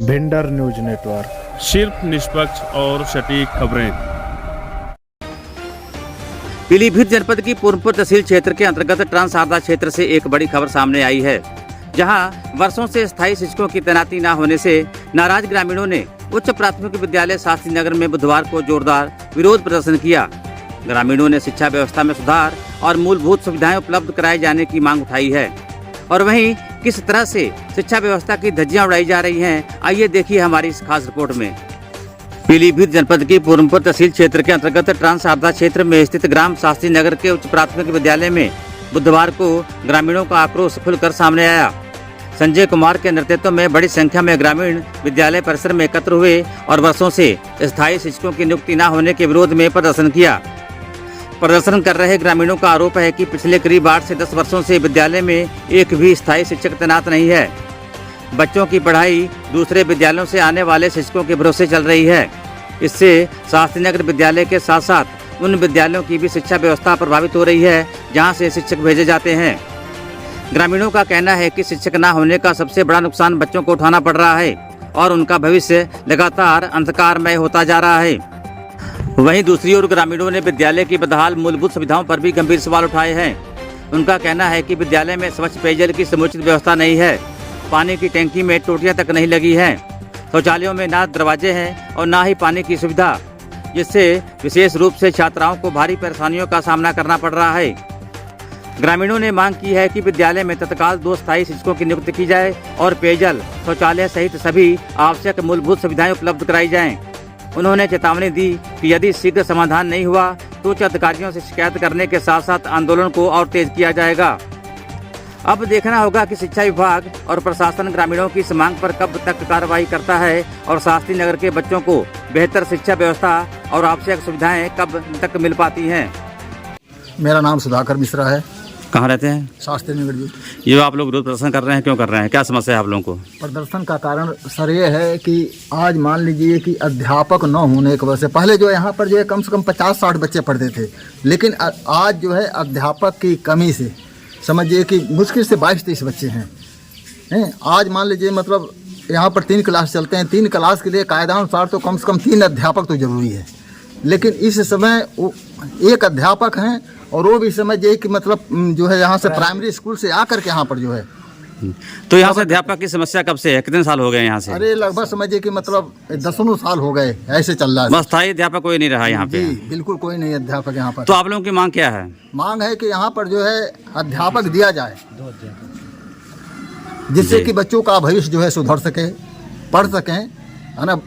Bhinder news network, सिर्फ निष्पक्ष और सटीक खबरें। पीलीभीत जनपद की पूर्णपुर तहसील क्षेत्र के अंतर्गत ट्रांस शारदा क्षेत्र से एक बड़ी खबर सामने आई है, जहां वर्षों से स्थायी शिक्षकों की तैनाती न होने से नाराज ग्रामीणों ने उच्च प्राथमिक विद्यालय शास्त्री नगर में बुधवार को जोरदार विरोध प्रदर्शन किया। ग्रामीणों ने शिक्षा व्यवस्था में सुधार और मूलभूत सुविधाएं उपलब्ध कराए जाने की मांग उठाई है। और वहीं किस तरह से शिक्षा व्यवस्था की धज्जियां उड़ाई जा रही हैं, आइए देखिए हमारी इस खास रिपोर्ट में। पीलीभीत जनपद की पूर्णपुर तहसील क्षेत्र के अंतर्गत ट्रांस शारदा क्षेत्र में स्थित ग्राम शास्त्री नगर के उच्च प्राथमिक विद्यालय में बुधवार को ग्रामीणों का आक्रोश खुलकर सामने आया। संजय कुमार के नेतृत्व में बड़ी संख्या में ग्रामीण विद्यालय परिसर में एकत्र हुए और वर्षों से स्थायी शिक्षकों की नियुक्ति न होने के विरोध में प्रदर्शन किया। प्रदर्शन कर रहे ग्रामीणों का आरोप है कि पिछले करीब 8 से 10 वर्षों से विद्यालय में एक भी स्थायी शिक्षक तैनात नहीं है। बच्चों की पढ़ाई दूसरे विद्यालयों से आने वाले शिक्षकों के भरोसे चल रही है। इससे शास्त्री नगर विद्यालय के साथ साथ उन विद्यालयों की भी शिक्षा व्यवस्था प्रभावित हो रही है जहां से शिक्षक भेजे जाते हैं। ग्रामीणों का कहना है कि शिक्षक न होने का सबसे बड़ा नुकसान बच्चों को उठाना पड़ रहा है और उनका भविष्य लगातार अंधकारमय होता जा रहा है। वहीं दूसरी ओर ग्रामीणों ने विद्यालय की बदहाल मूलभूत सुविधाओं पर भी गंभीर सवाल उठाए हैं। उनका कहना है कि विद्यालय में स्वच्छ पेयजल की समुचित व्यवस्था नहीं है, पानी की टैंकी में टोटियां तक नहीं लगी हैं, शौचालयों में ना दरवाजे हैं और ना ही पानी की सुविधा, जिससे विशेष रूप से छात्राओं को भारी परेशानियों का सामना करना पड़ रहा है। ग्रामीणों ने मांग की है कि विद्यालय में तत्काल 2 स्थायी शिक्षकों की नियुक्ति की जाए और पेयजल, शौचालय सहित सभी आवश्यक मूलभूत सुविधाएं उपलब्ध कराई जाएं। उन्होंने चेतावनी दी कि यदि शीघ्र समाधान नहीं हुआ तो उच्च अधिकारियों से शिकायत करने के साथ साथ आंदोलन को और तेज किया जाएगा। अब देखना होगा कि शिक्षा विभाग और प्रशासन ग्रामीणों की इस मांग पर कब तक कार्रवाई करता है और शास्त्री नगर के बच्चों को बेहतर शिक्षा व्यवस्था और आवश्यक सुविधाएं कब तक मिल पाती हैं। मेरा नाम सुधाकर मिश्रा है। कहाँ रहते हैं? शास्त्री नगर जी। ये आप लोग विरोध प्रदर्शन कर रहे हैं, क्यों कर रहे हैं? क्या समस्या है आप लोगों को? प्रदर्शन का कारण सर ये है कि आज मान लीजिए कि अध्यापक न होने की वजह से पहले जो यहाँ पर जो है कम से कम 50-60 बच्चे पढ़ते थे, लेकिन आज जो है अध्यापक की कमी से समझिए कि मुश्किल से 22-23 बच्चे हैं। आज मान लीजिए मतलब यहाँ पर 3 क्लास चलते हैं, 3 क्लास के लिए कायदानुसार तो कम से कम 3 अध्यापक तो जरूरी है, लेकिन इस समय एक अध्यापक हैं और वो भी समझिए कि मतलब जो है यहाँ से प्राइमरी स्कूल से आकर के यहाँ पर जो है। तो यहाँ से अध्यापक की समस्या कब से है? कितने साल हो गए यहाँ से? अरे लगभग समझिए कि मतलब 10 साल हो गए, ऐसे चल रहा है। बस स्थायी अध्यापक कोई नहीं रहा यहाँ पे? बिल्कुल कोई नहीं अध्यापक यहाँ पर। तो आप लोगों की मांग क्या है? मांग है कि यहाँ पर जो है अध्यापक दिया जाए, जिससे कि बच्चों का भविष्य जो है सुधर सके, पढ़ सकें, है ना।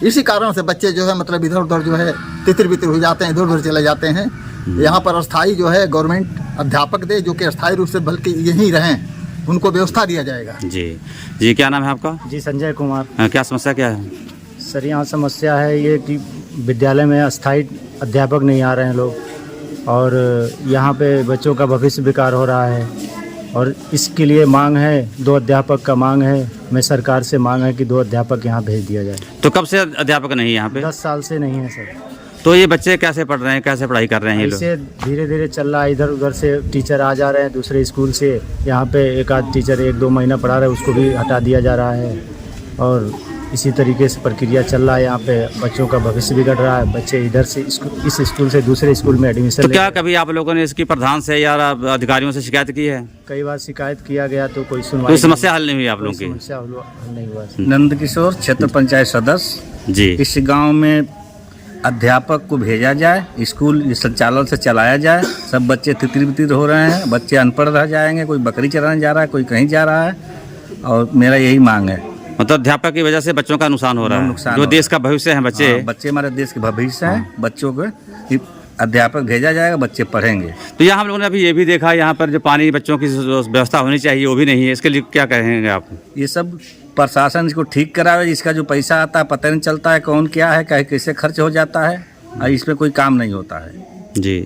इसी कारण से बच्चे जो है मतलब इधर उधर जो है तितर बितर हो जाते हैं, इधर उधर चले जाते हैं। यहाँ पर अस्थाई जो है गवर्नमेंट अध्यापक दे, जो कि अस्थाई रूप से बल्कि यहीं रहें, उनको व्यवस्था दिया जाएगा। जी जी, क्या नाम है आपका? जी संजय कुमार। क्या समस्या क्या है सर? यहाँ समस्या है ये कि विद्यालय में अस्थाई अध्यापक नहीं आ रहे हैं लोग, और यहाँ पे बच्चों का भविष्य बेकार हो रहा है, और इसके लिए मांग है 2 अध्यापक का मांग है। मैं सरकार से मांग है कि 2 अध्यापक यहाँ भेज दिया जाए। तो कब से अध्यापक नहीं है यहाँ पे? 10 साल से नहीं है सर। तो ये बच्चे कैसे पढ़ रहे हैं, कैसे पढ़ाई कर रहे हैं ये लोग? इसे धीरे धीरे चल रहा है, इधर उधर से टीचर आ जा रहे हैं दूसरे स्कूल से। यहाँ पे एक आध टीचर 1-2 महीना पढ़ा रहे हैं, उसको भी हटा दिया जा रहा है, और इसी तरीके से प्रक्रिया चल रहा है। यहाँ पे बच्चों का भविष्य बिगड़ रहा है। बच्चे इधर से इस स्कूल से दूसरे स्कूल में एडमिशन। तो क्या कभी आप लोगों ने इसकी प्रधान से या अधिकारियों से शिकायत की है? कई बार शिकायत किया गया तो कोई सुनवाई, कोई समस्या हल नहीं हुई आप लोगों की? समस्या हल नहीं हुआ। नंद किशोर, क्षेत्र पंचायत सदस्य जी। इस गांव में अध्यापक को भेजा जाए, स्कूल संचालन से चलाया जाए। सब बच्चे तितर बितर हो रहे हैं, बच्चे अनपढ़ रह जाएंगे, कोई बकरी चराने जा रहा है, कोई कहीं जा रहा है, और मेरा यही मांग है। मतलब अध्यापक की वजह से बच्चों का नुकसान हो रहा है, जो देश का भविष्य है बच्चे। हाँ, बच्चे हमारे देश के भविष्य हैं। बच्चों को अध्यापक भेजा जाएगा, बच्चे पढ़ेंगे। तो यहाँ हम लोगों ने अभी ये भी देखा, यहाँ पर जो पानी बच्चों की व्यवस्था होनी चाहिए वो भी नहीं है। इसके लिए क्या कहेंगे आप? ये सब प्रशासन इसको ठीक करावे। इसका जो पैसा आता है पता नहीं चलता है कौन क्या है, कैसे खर्च हो जाता है, और इसमें कोई काम नहीं होता है। जी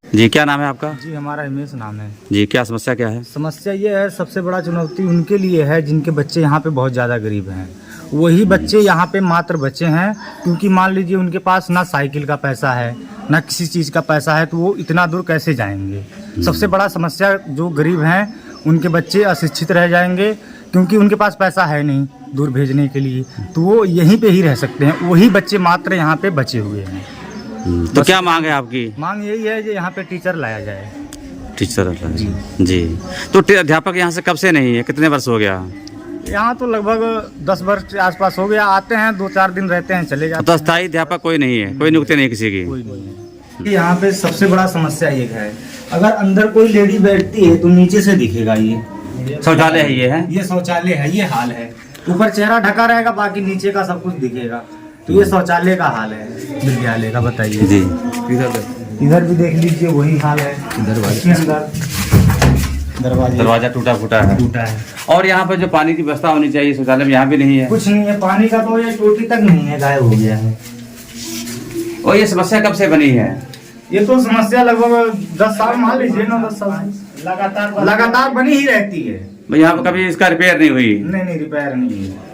जी, क्या नाम है आपका? जी हमारा हिमेश नाम है। जी, क्या समस्या क्या है? समस्या ये है, सबसे बड़ा चुनौती उनके लिए है जिनके बच्चे यहाँ पे बहुत ज़्यादा गरीब हैं। वही बच्चे यहाँ पे मात्र बच्चे हैं, क्योंकि मान लीजिए उनके पास ना साइकिल का पैसा है ना किसी चीज़ का पैसा है, तो वो इतना दूर कैसे जाएंगे। सबसे बड़ा समस्या जो गरीब हैं उनके बच्चे अशिक्षित रह जाएंगे, क्योंकि उनके पास पैसा है नहीं दूर भेजने के लिए, तो वो यहीं पे ही रह सकते हैं। वही बच्चे मात्र यहाँ पे बचे हुए हैं। तो क्या मांग है आपकी? मांग यही है कि यहाँ पे टीचर लाया जाए। टीचर जी। तो अध्यापक यहाँ से कब से नहीं है, कितने वर्ष हो गया? यहाँ तो लगभग 10 वर्ष के आसपास हो गया। आते हैं 2-4 दिन रहते हैं, चले जाते तो अस्थायी अध्यापक कोई नहीं है, कोई नियुक्ति नहीं किसी की? कोई नहीं है। यहाँ पे सबसे बड़ा समस्या ये है, अगर अंदर कोई लेडी बैठती है तो नीचे से दिखेगा ये शौचालय है, ये शौचालय है, ये हाल है। ऊपर चेहरा ढका रहेगा, बाकी नीचे का सब कुछ दिखेगा। तो ये शौचालय का हाल है विद्यालय का, बताइए जी। इधर भी देख लीजिए वही हाल है। दरवाजा टूटा फूटा है। और यहाँ पर जो पानी की व्यवस्था होनी चाहिए शौचालय में, यहाँ भी नहीं है। कुछ नहीं है, पानी का तो ये टोटी तक नहीं है, गायब हो गया है। और ये समस्या कब से बनी है? ये तो समस्या लगभग 10 साल, मान लीजिए 9-10 साल लगातार बनी ही रहती है। यहाँ पर कभी इसका रिपेयर नहीं हुई? नहीं, रिपेयर नहीं है।